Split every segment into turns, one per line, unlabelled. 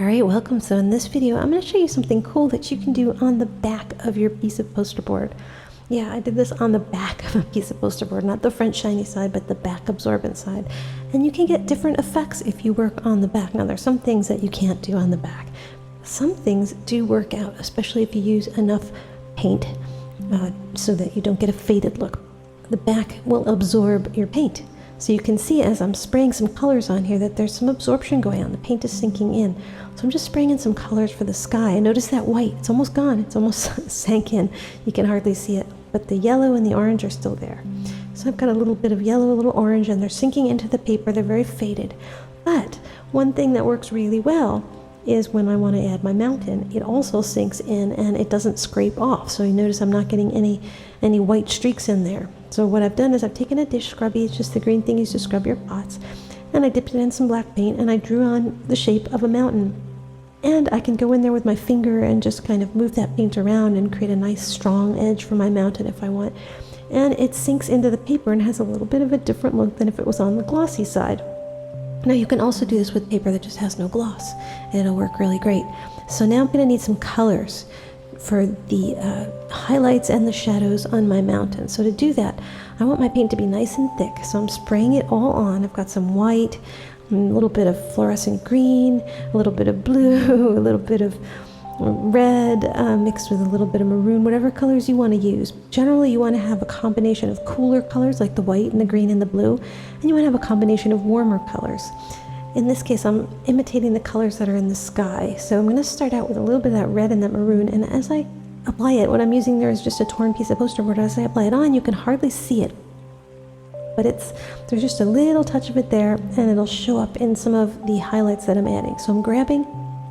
All right, welcome. So in this video, I'm going to show you something cool that you can do on the back of your piece of poster board. Yeah, I did this on the back of a piece of poster board, not the front shiny side, but the back absorbent side. And you can get different effects if you work on the back. Now, there's some things that you can't do on the back. Some things do work out, especially if you use enough paint so that you don't get a faded look. The back will absorb your paint. So you can see as I'm spraying some colors on here that there's some absorption going on. The paint is sinking in. So I'm just spraying in some colors for the sky. And notice that white, it's almost gone. It's almost sank in. You can hardly see it, but the yellow and the orange are still there. So I've got a little bit of yellow, a little orange, and they're sinking into the paper. They're very faded. But one thing that works really well is when I want to add my mountain, it also sinks in and it doesn't scrape off. So you notice I'm not getting any white streaks in there. So what I've done is I've taken a dish scrubby, it's just the green thing used to scrub your pots, and I dipped it in some black paint and I drew on the shape of a mountain. And I can go in there with my finger and just kind of move that paint around and create a nice strong edge for my mountain if I want. And it sinks into the paper and has a little bit of a different look than if it was on the glossy side. Now you can also do this with paper that just has no gloss. It'll work really great. So now I'm going to need some colors for the highlights and the shadows on my mountain. So to do that, I want my paint to be nice and thick. So I'm spraying it all on. I've got some white, a little bit of fluorescent green, a little bit of blue, a little bit of red mixed with a little bit of maroon, whatever colors you want to use. Generally, you want to have a combination of cooler colors like the white and the green and the blue, and you want to have a combination of warmer colors. In this case, I'm imitating the colors that are in the sky. So I'm going to start out with a little bit of that red and that maroon, and as I apply it, what I'm using there is just a torn piece of poster board. As I apply it on, you can hardly see it, but there's just a little touch of it there, and it'll show up in some of the highlights that I'm adding. So I'm grabbing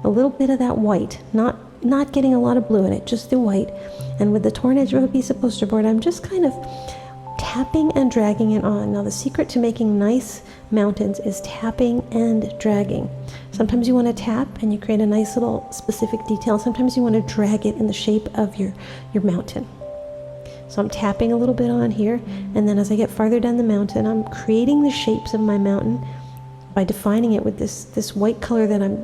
a little bit of that white, not getting a lot of blue in it, just the white, and with the torn edge of a piece of poster board, I'm just kind of tapping and dragging it on. Now the secret to making nice mountains is tapping and dragging. Sometimes you want to tap and you create a nice little specific detail. Sometimes you want to drag it in the shape of your mountain. So I'm tapping a little bit on here, and then as I get farther down the mountain, I'm creating the shapes of my mountain by defining it with this white color that I'm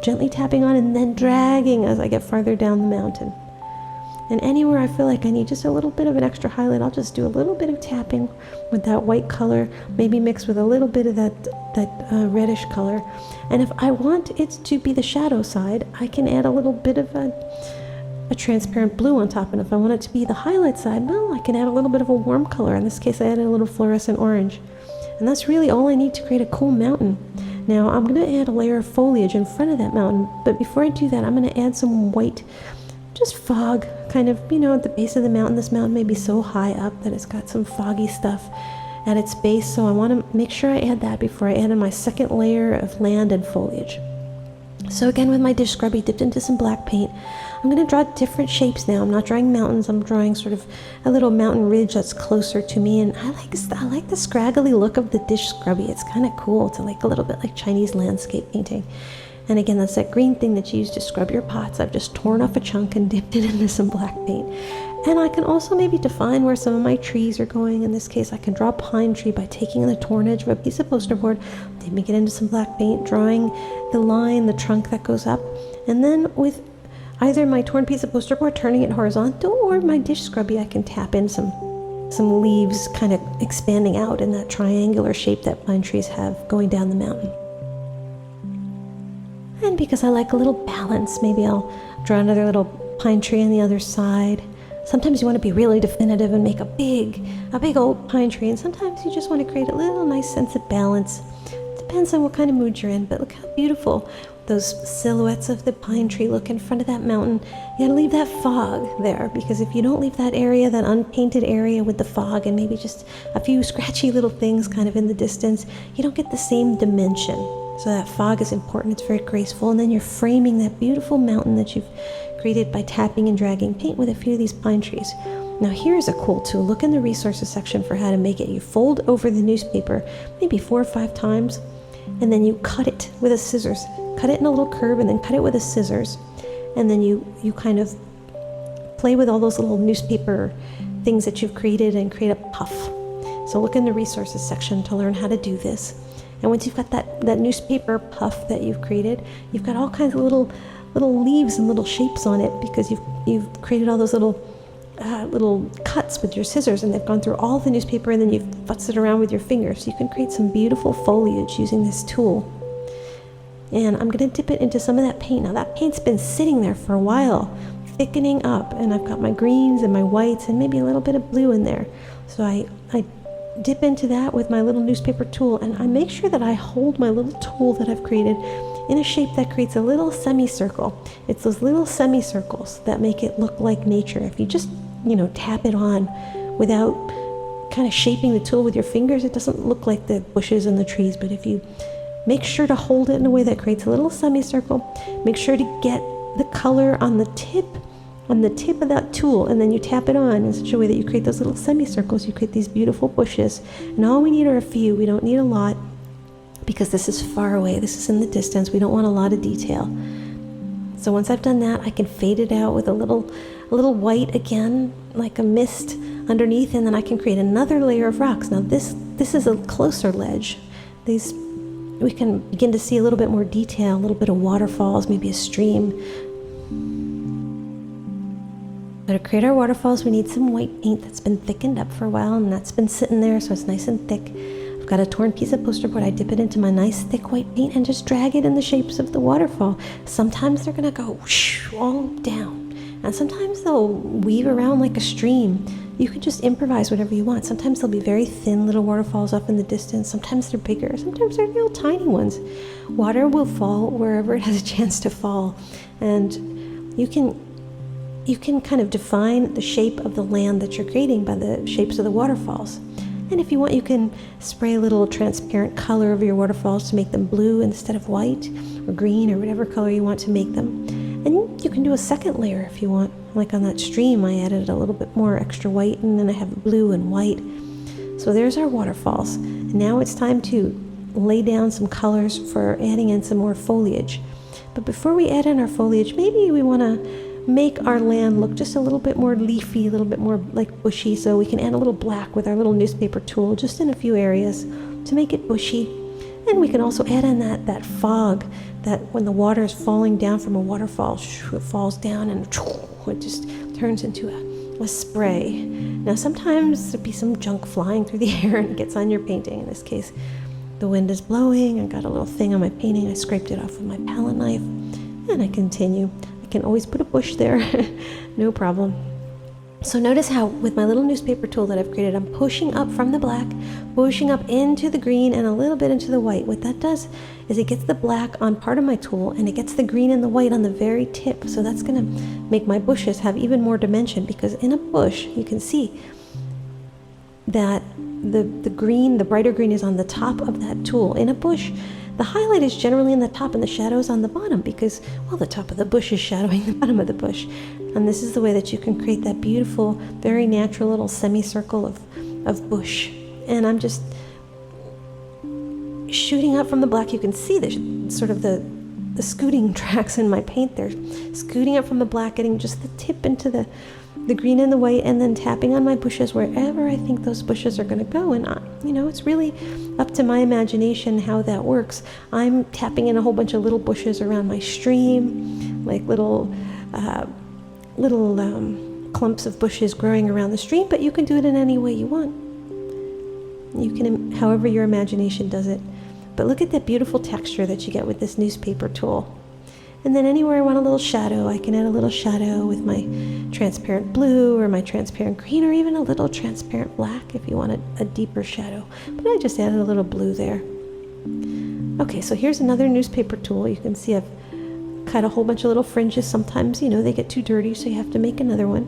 gently tapping on and then dragging as I get farther down the mountain. And anywhere I feel like I need just a little bit of an extra highlight, I'll just do a little bit of tapping with that white color, maybe mixed with a little bit of that reddish color. And if I want it to be the shadow side, I can add a little bit of a transparent blue on top. And if I want it to be the highlight side, well, I can add a little bit of a warm color. In this case, I added a little fluorescent orange. And that's really all I need to create a cool mountain. Now I'm going to add a layer of foliage in front of that mountain, but before I do that, I'm going to add some white, just fog, kind of, at the base of the mountain. This mountain may be so high up that it's got some foggy stuff at its base, so I want to make sure I add that before I add in my second layer of land and foliage. So again, with my dish scrubby dipped into some black paint, I'm going to draw different shapes now. I'm not drawing mountains, I'm drawing sort of a little mountain ridge that's closer to me, and I like the scraggly look of the dish scrubby. It's kind of cool. It's like a little bit like Chinese landscape painting. And again, that's that green thing that you use to scrub your pots. I've just torn off a chunk and dipped it into some black paint. And I can also maybe define where some of my trees are going. In this case, I can draw a pine tree by taking the torn edge of a piece of poster board, dipping it into some black paint, drawing the line, the trunk that goes up, and then with either my torn piece of poster board, turning it horizontal, or my dish scrubby, I can tap in some leaves kind of expanding out in that triangular shape that pine trees have going down the mountain. And because I like a little balance, maybe I'll draw another little pine tree on the other side. Sometimes you want to be really definitive and make a big old pine tree, and sometimes you just want to create a little nice sense of balance. Depends on what kind of mood you're in, but look how beautiful those silhouettes of the pine tree look in front of that mountain. You gotta leave that fog there, because if you don't leave that area, that unpainted area with the fog and maybe just a few scratchy little things kind of in the distance, you don't get the same dimension. So that fog is important, it's very graceful, and then you're framing that beautiful mountain that you've created by tapping and dragging paint with a few of these pine trees. Now here's a cool tool. Look in the resources section for how to make it. You fold over the newspaper maybe 4 or 5 times, and then you cut it with a scissors. Cut it in a little curve and then cut it with a scissors. And then you kind of play with all those little newspaper things that you've created and create a puff. So look in the resources section to learn how to do this. And once you've got that newspaper puff that you've created, you've got all kinds of little leaves and little shapes on it, because you've created all those little cuts with your scissors, and they've gone through all the newspaper, and then you've futzed it around with your fingers. So you can create some beautiful foliage using this tool. And I'm going to dip it into some of that paint. Now that paint's been sitting there for a while, thickening up, and I've got my greens and my whites and maybe a little bit of blue in there. So I dip into that with my little newspaper tool, and I make sure that I hold my little tool that I've created in a shape that creates a little semicircle. It's those little semicircles that make it look like nature. If you just, tap it on without kind of shaping the tool with your fingers, it doesn't look like the bushes and the trees. But if you make sure to hold it in a way that creates a little semicircle, make sure to get the color on the tip of that tool, and then you tap it on in such a way that you create those little semicircles. You create these beautiful bushes, and all we need are a few. We don't need a lot, because this is far away. This is in the distance. We don't want a lot of detail. So once I've done that, I can fade it out with a little white again, like a mist underneath, and then I can create another layer of rocks. Now this is a closer ledge. We can begin to see a little bit more detail, a little bit of waterfalls, maybe a stream. But to create our waterfalls, we need some white paint that's been thickened up for a while, and that's been sitting there, so it's nice and thick. I've got a torn piece of poster board. I dip it into my nice thick white paint and just drag it in the shapes of the waterfall. Sometimes they're gonna go whoosh, all down, and sometimes they'll weave around like a stream. You could just improvise whatever you want. Sometimes they'll be very thin little waterfalls up in the distance. Sometimes they're bigger. Sometimes they're real tiny ones. Water will fall wherever it has a chance to fall, and you can kind of define the shape of the land that you're creating by the shapes of the waterfalls. And if you want, you can spray a little transparent color over your waterfalls to make them blue instead of white, or green, or whatever color you want to make them. And you can do a second layer if you want. Like on that stream, I added a little bit more extra white, and then I have blue and white. So there's our waterfalls. And now it's time to lay down some colors for adding in some more foliage. But before we add in our foliage, maybe we want to make our land look just a little bit more leafy, a little bit more like bushy, so we can add a little black with our little newspaper tool just in a few areas to make it bushy. And we can also add in that fog, that when the water is falling down from a waterfall, it falls down and it just turns into a spray. Now sometimes there'll be some junk flying through the air and it gets on your painting. In this case, the wind is blowing. I got a little thing on my painting. I scraped it off with my palette knife, and I continue. Can always put a bush there, no problem. So notice how with my little newspaper tool that I've created, I'm pushing up from the black, pushing up into the green and a little bit into the white. What that does is it gets the black on part of my tool, and it gets the green and the white on the very tip. So that's going to make my bushes have even more dimension, because in a bush you can see that the green, the brighter green, is on the top of that tool. In a bush, the highlight is generally in the top and the shadow is on the bottom, because, well, the top of the bush is shadowing the bottom of the bush. And this is the way that you can create that beautiful, very natural little semicircle of bush. And I'm just shooting up from the black. You can see the sort of the scooting tracks in my paint there. Scooting up from the black, getting just the tip into the green and the white, and then tapping on my bushes wherever I think those bushes are going to go. And it's really up to my imagination how that works. I'm tapping in a whole bunch of little bushes around my stream, like little clumps of bushes growing around the stream, but you can do it in any way you want. You can, however your imagination does it. But look at that beautiful texture that you get with this newspaper tool. And then anywhere I want a little shadow, I can add a little shadow with my transparent blue or my transparent green, or even a little transparent black if you want a deeper shadow. But I just added a little blue there. Okay, so here's another newspaper tool. You can see I've cut a whole bunch of little fringes. Sometimes, they get too dirty, so you have to make another one.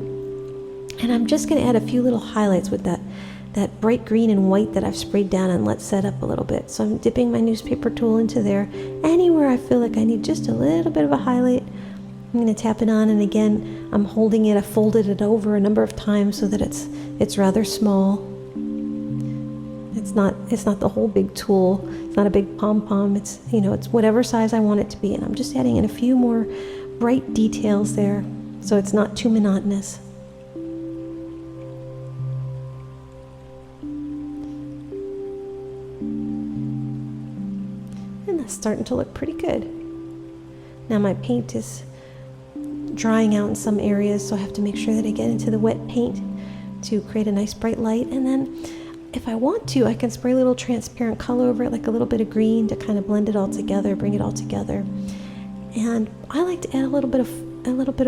And I'm just going to add a few little highlights with that bright green and white that I've sprayed down and let set up a little bit. So I'm dipping my newspaper tool into there. Anywhere I feel like I need just a little bit of a highlight, I'm going to tap it on, and again, I'm holding it. I folded it over a number of times so that it's rather small. It's not the whole big tool. It's not a big pom-pom. It's whatever size I want it to be, and I'm just adding in a few more bright details there so it's not too monotonous. starting to look pretty good. Now my paint is drying out in some areas, so I have to make sure that I get into the wet paint to create a nice bright light. And then if I want to, I can spray a little transparent color over it, like a little bit of green, to kind of blend it all together, bring it all together. And I like to add a little bit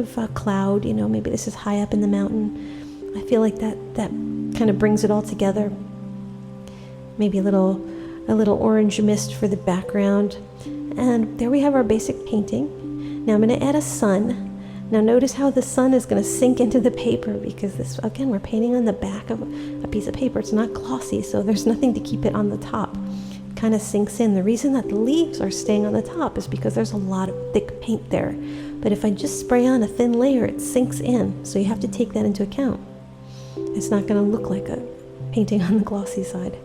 of cloud. You know, maybe this is high up in the mountain. I feel like that kind of brings it all together. Maybe a little orange mist for the background. And there we have our basic painting. Now I'm going to add a sun. Now notice how the sun is going to sink into the paper, because this, again, we're painting on the back of a piece of paper. It's not glossy, so there's nothing to keep it on the top. It kind of sinks in. The reason that the leaves are staying on the top is because there's a lot of thick paint there. But if I just spray on a thin layer, it sinks in. So you have to take that into account. It's not going to look like a painting on the glossy side.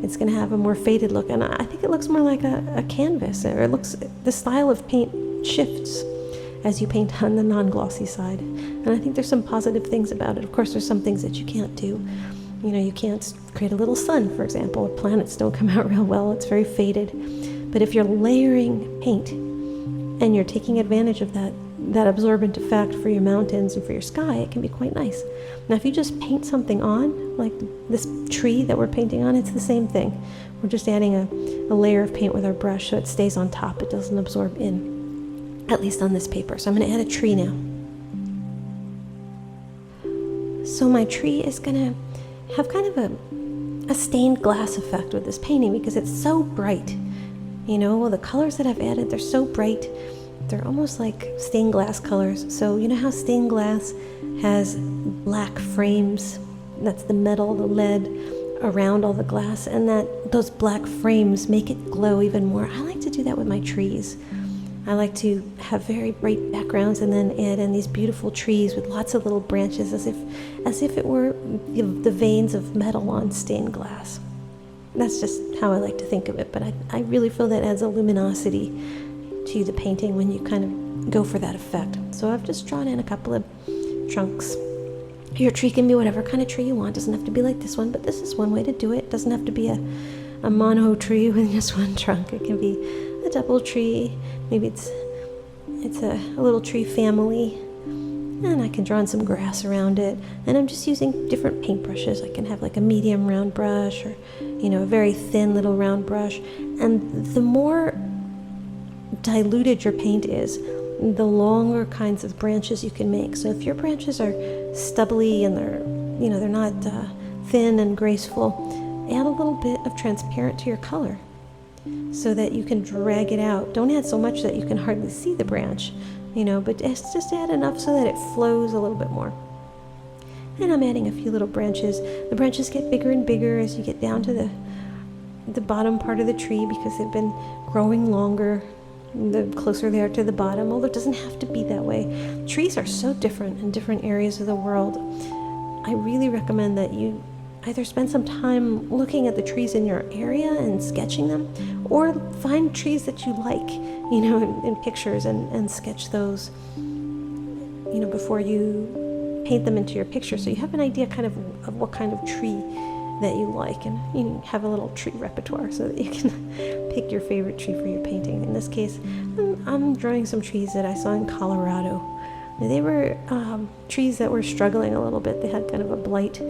It's going to have a more faded look, and I think it looks more like a canvas. Or the style of paint shifts as you paint on the non-glossy side. And I think there's some positive things about it. Of course, there's some things that you can't do. You know, you can't create a little sun, for example. Planets don't come out real well. It's very faded. But if you're layering paint and you're taking advantage of that absorbent effect for your mountains and for your sky, it can be quite nice. Now, if you just paint something on, like this tree that we're painting on, it's the same thing. We're just adding a layer of paint with our brush so it stays on top. It doesn't absorb in, at least on this paper. So I'm going to add a tree now. So my tree is going to have kind of a stained glass effect with this painting because it's so bright. You know, well, the colors that I've added, they're so bright. They're almost like stained glass colors. So you know how stained glass has black frames? That's the metal, the lead around all the glass, and those black frames make it glow even more. I like to do that with my trees. I like to have very bright backgrounds and then add in these beautiful trees with lots of little branches as if it were the veins of metal on stained glass. That's just how I like to think of it, but I really feel that adds a luminosity to the painting when you kind of go for that effect. So I've just drawn in a couple of trunks. Your tree can be whatever kind of tree you want. It doesn't have to be like this one, but this is one way to do it. It doesn't have to be a mono tree with just one trunk. It can be a double tree. Maybe it's a little tree family. And I can draw in some grass around it. And I'm just using different paintbrushes. I can have like a medium round brush or, you know, a very thin little round brush. And the more diluted your paint is, the longer kinds of branches you can make. So if your branches are stubbly and they're not thin and graceful, add a little bit of transparent to your color so that you can drag it out. Don't add so much that you can hardly see the branch, but just add enough so that it flows a little bit more. And I'm adding a few little branches. The branches get bigger and bigger as you get down to the bottom part of the tree because they've been growing longer the closer they are to the bottom, although it doesn't have to be that way. Trees are so different in different areas of the world. I really recommend that you either spend some time looking at the trees in your area and sketching them, or find trees that you like, in pictures and sketch those, before you paint them into your picture, so you have an idea kind of what kind of tree that you like, and you have a little tree repertoire so that you can pick your favorite tree for your painting. In this case, I'm drawing some trees that I saw in Colorado. They were trees that were struggling a little bit. They had kind of a blight,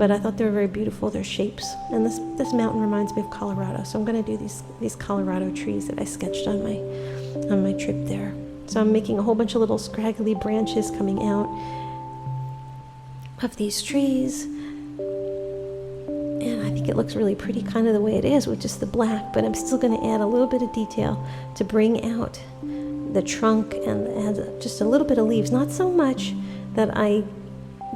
but I thought they were very beautiful, their shapes. And this mountain reminds me of Colorado, so I'm going to do these Colorado trees that I sketched on my trip there. So I'm making a whole bunch of little scraggly branches coming out of these trees. And I think it looks really pretty kind of the way it is with just the black, but I'm still going to add a little bit of detail to bring out the trunk and add just a little bit of leaves. Not so much that I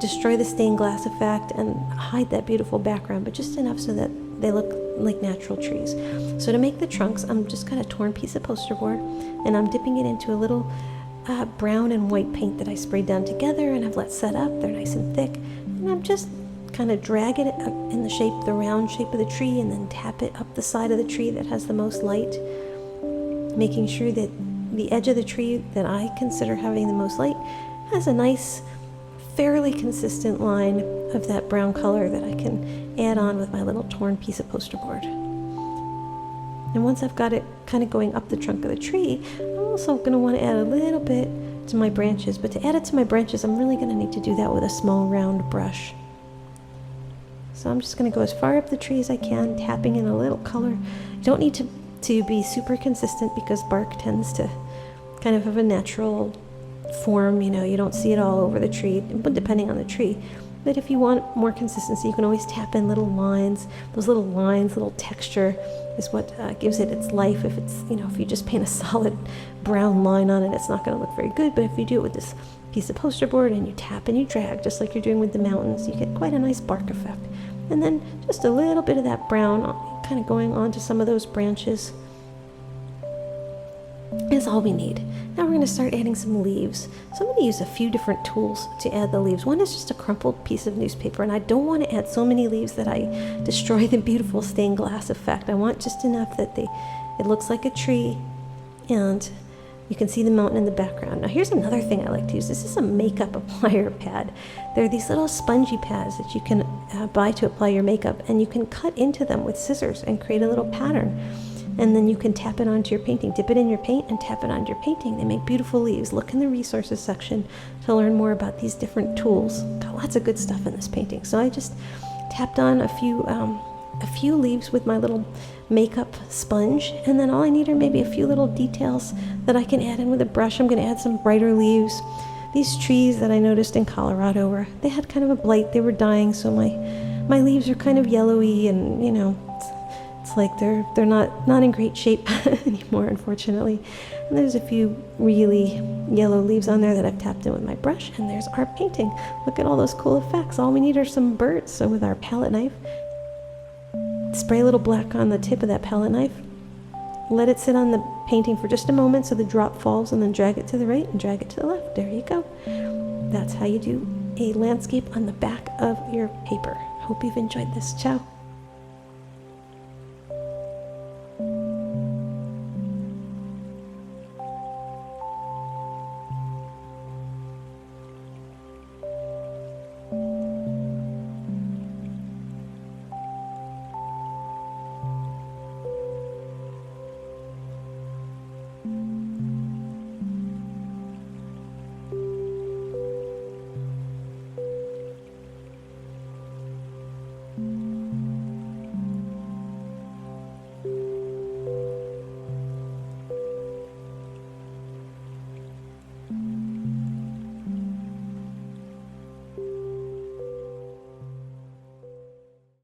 destroy the stained glass effect and hide that beautiful background, but just enough so that they look like natural trees. So to make the trunks, I'm just got a torn piece of poster board, and I'm dipping it into a little brown and white paint that I sprayed down together and I've let set up. They're nice and thick, and I'm just kind of drag it in the round shape of the tree, and then tap it up the side of the tree that has the most light, making sure that the edge of the tree that I consider having the most light has a nice, fairly consistent line of that brown color that I can add on with my little torn piece of poster board. And once I've got it kind of going up the trunk of the tree, I'm also going to want to add a little bit to my branches. But to add it to my branches, I'm really going to need to do that with a small round brush. So I'm just going to go as far up the tree as I can, tapping in a little color. You don't need to be super consistent because bark tends to kind of have a natural form. You don't see it all over the tree, but depending on the tree. But if you want more consistency, you can always tap in little lines. Those little lines, little texture is what gives it its life. If it's, if you just paint a solid brown line on it, it's not going to look very good. But if you do it with this piece of poster board and you tap and you drag, just like you're doing with the mountains, you get quite a nice bark effect. And then just a little bit of that brown kind of going onto some of those branches is all we need. Now we're going to start adding some leaves. So I'm going to use a few different tools to add the leaves. One is just a crumpled piece of newspaper, and I don't want to add so many leaves that I destroy the beautiful stained glass effect. I want just enough that it looks like a tree, and you can see the mountain in the background. Now here's another thing I like to use. This is a makeup applier pad. They're these little spongy pads that you can buy to apply your makeup, and you can cut into them with scissors and create a little pattern. And then you can tap it onto your painting. Dip it in your paint and tap it onto your painting. They make beautiful leaves. Look in the resources section to learn more about these different tools. Got lots of good stuff in this painting. So I just tapped on a few leaves with my little makeup sponge, and then all I need are maybe a few little details that I can add in with a brush. I'm going to add some brighter leaves. These trees that I noticed in Colorado they had kind of a blight. They were dying, so my leaves are kind of yellowy, and it's like they're not in great shape anymore, unfortunately. And there's a few really yellow leaves on there that I've tapped in with my brush, and there's our painting. Look at all those cool effects. All we need are some birds. So with our palette knife, spray a little black on the tip of that palette knife. Let it sit on the painting for just a moment so the drop falls, and then drag it to the right and drag it to the left. There you go. That's how you do a landscape on the back of your paper. Hope you've enjoyed this. Ciao.